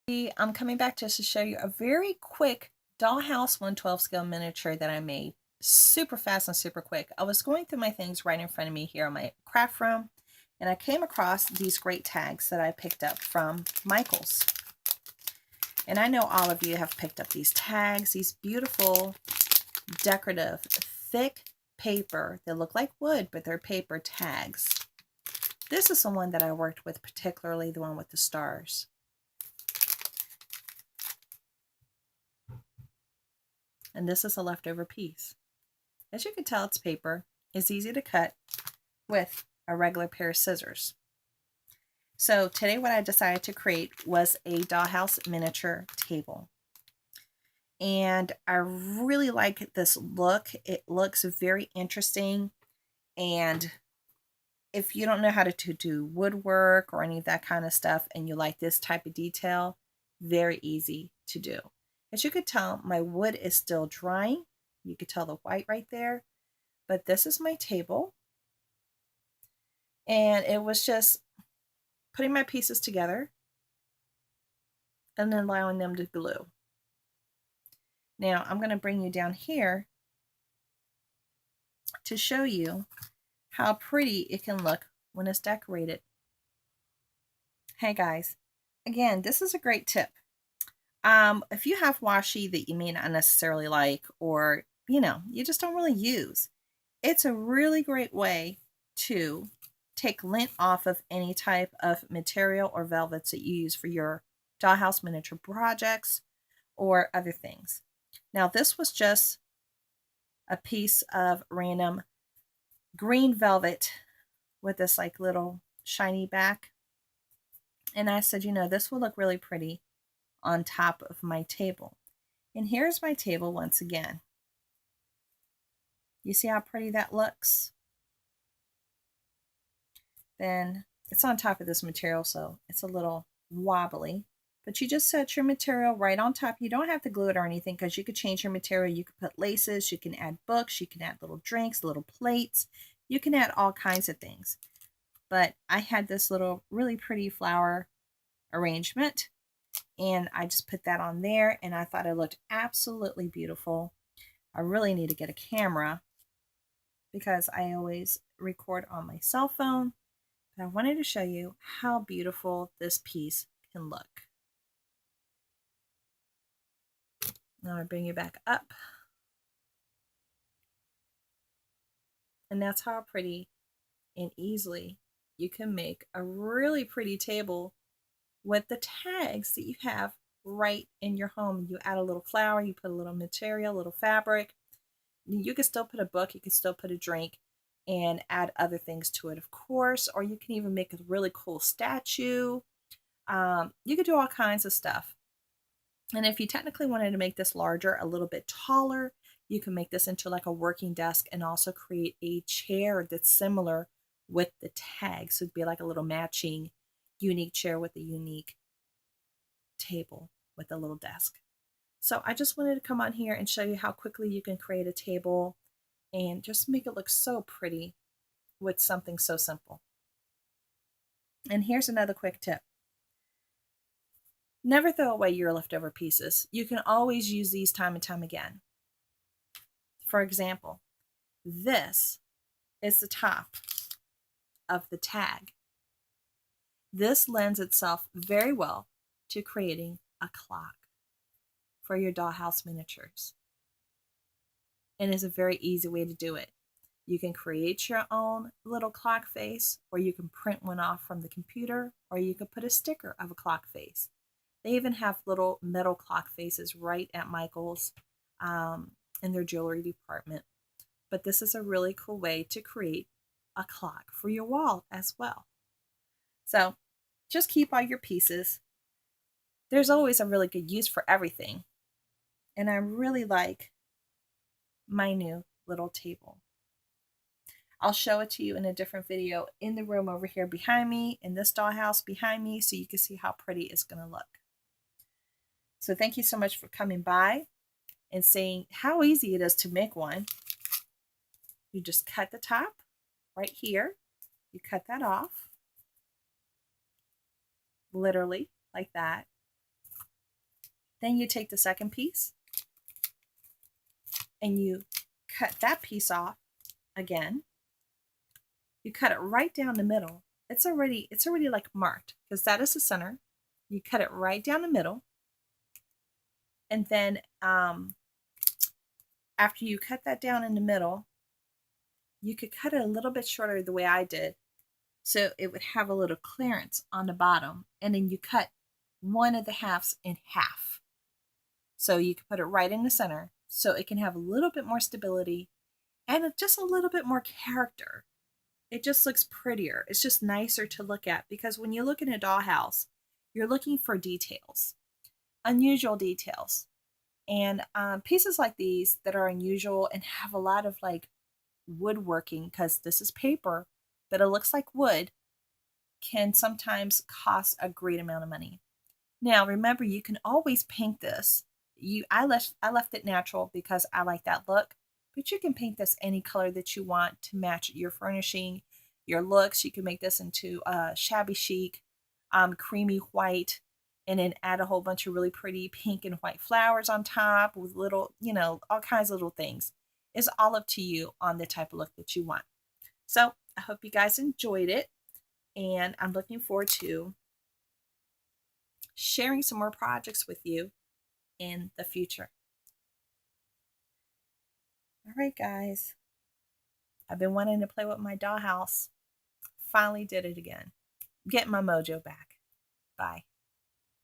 I'm coming back just to show you a very quick dollhouse 112 scale miniature that I made. Super fast and super quick. I was going through my things right in front of me here on my craft room, and I came across these great tags that I picked up from Michael's. And I know all of you have picked up these tags, these beautiful, decorative, thick paper that look like wood, but they're paper tags. This is the one that I worked with, particularly the one with the stars. And this is a leftover piece. As you can tell, it's paper. It's easy to cut with a regular pair of scissors. So today what I decided to create was a dollhouse miniature table. And I really like this look. It looks very interesting. And if you don't know how to do woodwork or any of that kind of stuff and you like this type of detail, very easy to do. As you could tell, my wood is still drying. You could tell the white right there. But this is my table. And it was just putting my pieces together and then allowing them to glue. Now I'm going to bring you down here to show you how pretty it can look when it's decorated. Hey guys, again, this is a great tip. If you have washi that you may not necessarily like, or you just don't really use, it's a really great way to take lint off of any type of material or velvets that you use for your dollhouse miniature projects or other things. Now this was just a piece of random green velvet with this like little shiny back. And I said, this will look really pretty on top of my table. And here's my table once again. You see how pretty that looks? Then it's on top of this material, so it's a little wobbly. But you just set your material right on top. You don't have to glue it or anything because you could change your material. You could put laces, you can add books, you can add little drinks, little plates. You can add all kinds of things. But I had this little really pretty flower arrangement, and I just put that on there, and I thought it looked absolutely beautiful. I really need to get a camera because I always record on my cell phone. But I wanted to show you how beautiful this piece can look. Now I bring you back up. And that's how pretty and easily you can make a really pretty table with the tags that you have right in your home. You add a little flower, you put a little material, a little fabric. You can still put a book, you can still put a drink, and add other things to it, of course, or you can even make a really cool statue. You could do all kinds of stuff. And if you technically wanted to make this larger, a little bit taller, you can make this into like a working desk and also create a chair that's similar with the tags. So it'd be like a little matching unique chair with a unique table with a little desk. So I just wanted to come on here and show you how quickly you can create a table and just make it look so pretty with something so simple. And here's another quick tip. Never throw away your leftover pieces. You can always use these time and time again. For example, this is the top of the tag. This lends itself very well to creating a clock for your dollhouse miniatures. And it's a very easy way to do it. You can create your own little clock face, or you can print one off from the computer, or you can put a sticker of a clock face. They even have little metal clock faces right at Michael's in their jewelry department. But this is a really cool way to create a clock for your wall as well. So just keep all your pieces. There's always a really good use for everything. And I really like my new little table. I'll show it to you in a different video in the room over here behind me, in this dollhouse behind me, so you can see how pretty it's going to look. So thank you so much for coming by and seeing how easy it is to make one. You just cut the top right here. You cut that off, literally like that. Then you take the second piece and you cut that piece off again. You cut it right down the middle. It's already like marked because that is the center. You cut it right down the middle. And then after you cut that down in the middle, you could cut it a little bit shorter the way I did, so it would have a little clearance on the bottom. And then you cut one of the halves in half. So you can put it right in the center so it can have a little bit more stability and just a little bit more character. It just looks prettier. It's just nicer to look at because when you look in a dollhouse, you're looking for details, unusual details. And pieces like these that are unusual and have a lot of like woodworking, because this is paper, but it looks like wood, can sometimes cost a great amount of money. Now, remember, you can always paint this. I left it natural because I like that look, but you can paint this any color that you want to match your furnishing, your looks. You can make this into a shabby chic, creamy white, and then add a whole bunch of really pretty pink and white flowers on top with little, all kinds of little things. It's all up to you on the type of look that you want. So I hope you guys enjoyed it, and I'm looking forward to sharing some more projects with you in the future. All right, guys. I've been wanting to play with my dollhouse. Finally did it again. Getting my mojo back. Bye.